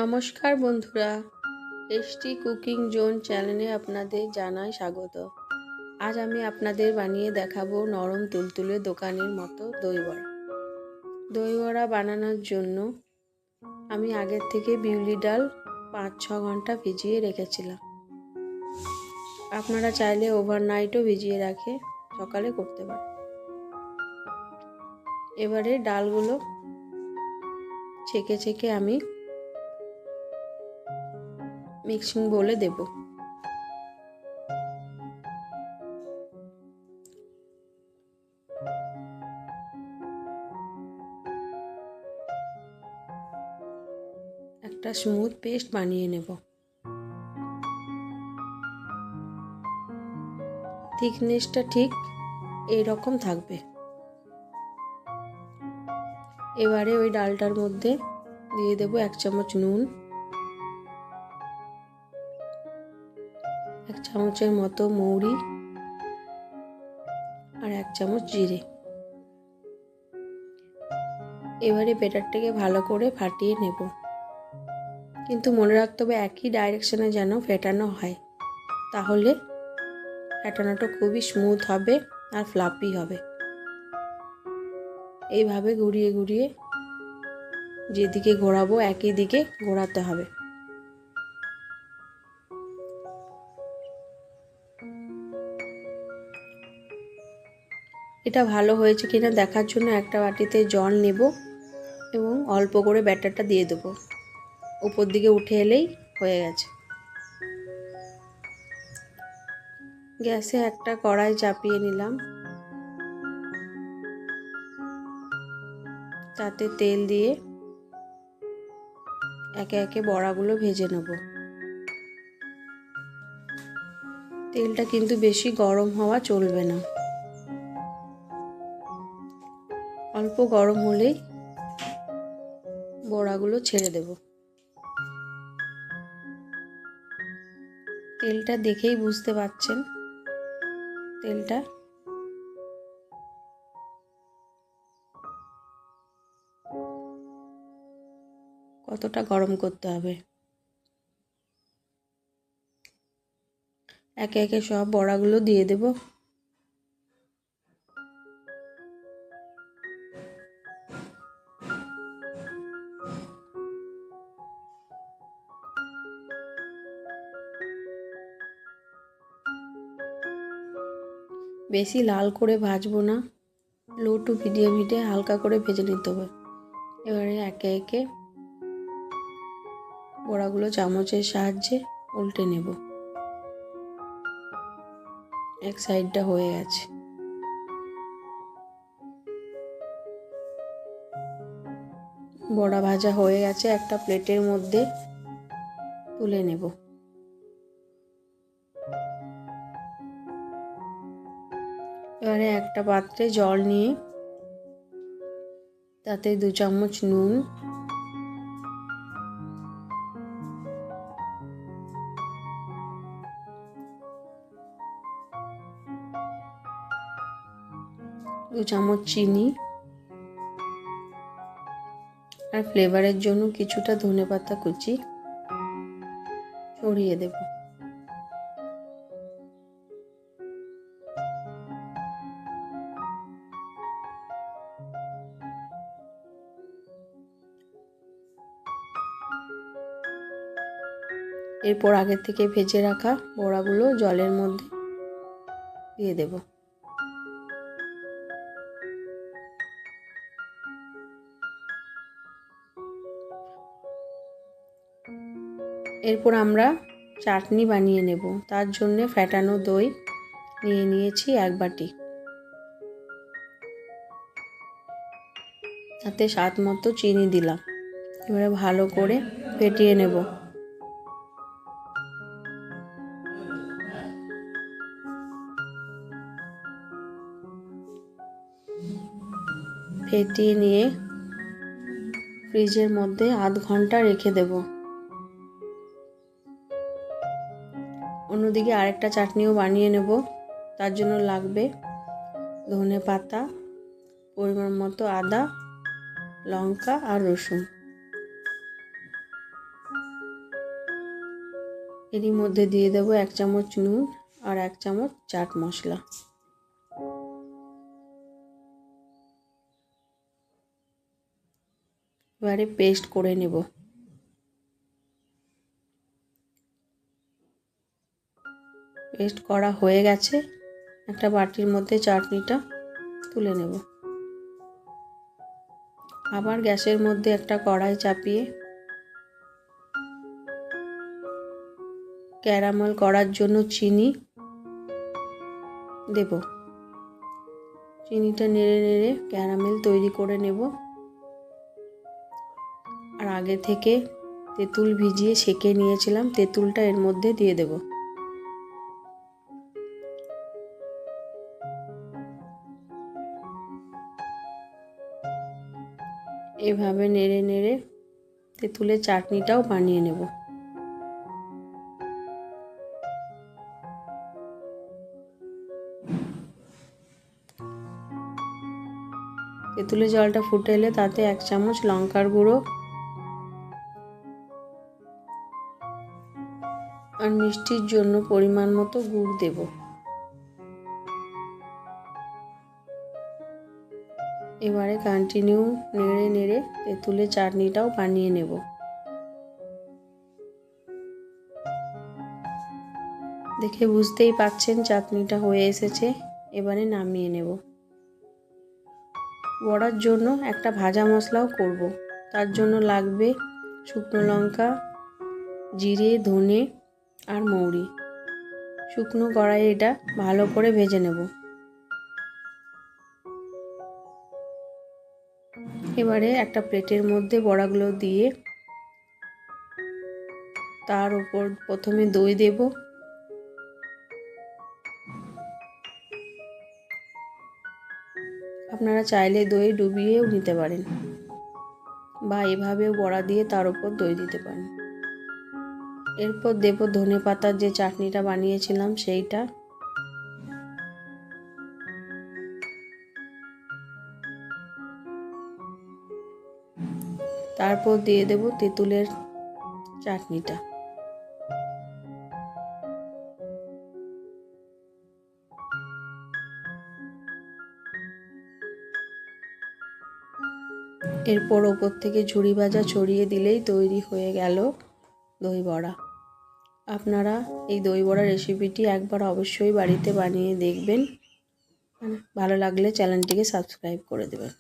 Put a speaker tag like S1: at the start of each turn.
S1: নমস্কার বন্ধুরা, tasty cooking zone চ্যানেলে আপনাদের জানাই স্বাগত। আজ আমি আপনাদের বানিয়ে দেখাবো নরম তুলতুলে দোকানের মতো দই বড়া। দই বড়া বানানোর জন্য আমি আগের থেকে বিউলি ডাল 5-6 ঘন্টা ভিজিয়ে রেখেছিলাম। আপনারা চাইলে ওভারনাইটও ভিজিয়ে রাখে সকালে করতে পারেন। এবারে ডালগুলো ছেঁকে আমি মিক্সিং বোলে দেব। একটা স্মুথ পেস্ট বানিয়ে নেব। থিকনেসটা ঠিক এইরকম থাকবে। এবারে ওই ডালটার মধ্যে দিয়ে দেব 1 চামচ নুন, 1 চামচের মতো মৌরি আর 1 চামচ জিরে। এবারে ব্যাটারটাকে ভালো করে ফাটিয়ে নেব, কিন্তু মনে রাখতে হবে একই ডাইরেকশনে যেন ফেটানো হয়, তাহলে ফেটানোটা খুবই স্মুথ হবে আর ফ্লাফি হবে। এইভাবে ঘুরিয়ে যেদিকে ঘোরাবো একই দিকে ঘোরাতে হবে। এটা ভালো হয়েছে কিনা দেখার জন্য একটা বাটিতে জল নেব এবং অল্প করে ব্যাটারটা দিয়ে দেবো। উপর দিকে উঠে এলেই হয়ে গেছে। গ্যাসে একটা কড়াই চাপিয়ে নিলাম, তাতে তেল দিয়ে একে একে বড়াগুলো ভেজে নেব। তেলটা কিন্তু বেশি গরম হওয়া চলবে না, অল্প গরম হলেই বড়াগুলো ছেড়ে দেব। তেলটা দেখেই বুঝতে পারছেন তেলটা কতটা গরম করতে হবে। একে একে সব বড়াগুলো দিয়ে দেব। বেশি লাল করে ভাজবো না, লো টু মিডিয়াম হিটে হালকা করে ভেজে নিতে হবে। এবারে একে একে বড়াগুলো চামচের সাহায্যে উল্টে নেব। এক সাইডটা হয়ে গেছে। বড়া ভাজা হয়ে গেছে, একটা প্লেটের মধ্যে তুলে নেব। এবারে একটা পাত্রে জল নিয়ে তাতে 2 চামচ নুন, 2 চামচ চিনি আর ফ্লেভারের জন্য কিছুটা ধনেপাতা কুচি ছড়িয়ে দেব। এরপর আগে থেকে ভেজে রাখা বড়াগুলো জলের মধ্যে দিয়ে দেব। এরপর আমরা চাটনি বানিয়ে নেব। তার জন্য ফেটানো দই নিয়েছি 1 বাটি, তাতে স্বাদ মতো চিনি দিলাম। এবারে ভালো করে ফেটিয়ে নেব। ফেটিয়ে নিয়ে ফ্রিজের মধ্যে আধ ঘন্টা রেখে দেব। অন্যদিকে আরেকটা চাটনিও বানিয়ে নেব। তার জন্য লাগবে ধনেপাতা, পরিমাণ মতো আদা, লঙ্কা আর রসুন। এরই মধ্যে দিয়ে দেবো 1 চামচ নুন আর 1 চামচ চাট মশলা। এবারে পেস্ট করে নেব। পেস্ট করা হয়ে গেছে। একটা বাটির মধ্যে চাটনিটা তুলে নেব। আবার গ্যাসের মধ্যে একটা কড়াই চাপিয়ে ক্যারামেল করার জন্য চিনি দেব। চিনিটা নেড়ে নেড়ে ক্যারামেল তৈরি করে নেব। আর আগে থেকে তেঁতুল ভিজিয়ে সেঁকে নিয়েছিলাম, তেঁতুলটা এর মধ্যে দিয়ে দেব। এভাবে নেড়ে নেড়ে তেঁতুলের চাটনিটাও বানিয়ে নেব। তেঁতুলের জলটা ফুটে এলে তাতে 1 চামচ লঙ্কার গুঁড়ো আর মিষ্টির জন্য পরিমাণ মতো গুড় দেব। এবারে কন্টিনিউ নেড়ে নেড়ে তেঁতুলের চাটনিটাও বানিয়ে নেব। দেখে বুঝতেই পাচ্ছেন চাটনিটা হয়ে এসেছে। এবারে নামিয়ে নেব। বড়ার জন্য একটা ভাজা মশলাও করব। তার জন্য লাগবে শুকনো লঙ্কা, জিরে, ধনে আর মৌরি। শুকনো কড়াইয়ে এটা ভালো করে ভেজে নেব। এবারে একটা প্লেটের মধ্যে বড়াগুলো দিয়ে তার উপর প্রথমে দই দেব। আপনারা চাইলে দই ডুবিয়েও নিতে পারেন বা এভাবেও বড়া দিয়ে তার উপর দই দিতে পারেন। এরপর দেব ধনেপাতার যে চাটনিটা বানিয়েছিলাম সেইটা। তারপর দিয়ে দেব তেঁতুলের চাটনিটা। এরপর ওপর থেকে ঝুরি ভাজা ছড়িয়ে দিলেই তৈরি হয়ে গেল দই বড়া। আপনারা এই দই বড়া রেসিপিটি একবার অবশ্যই বাড়িতে বানিয়ে দেখবেন। ভালো লাগলে চ্যানেলটিকে সাবস্ক্রাইব করে দেবেন।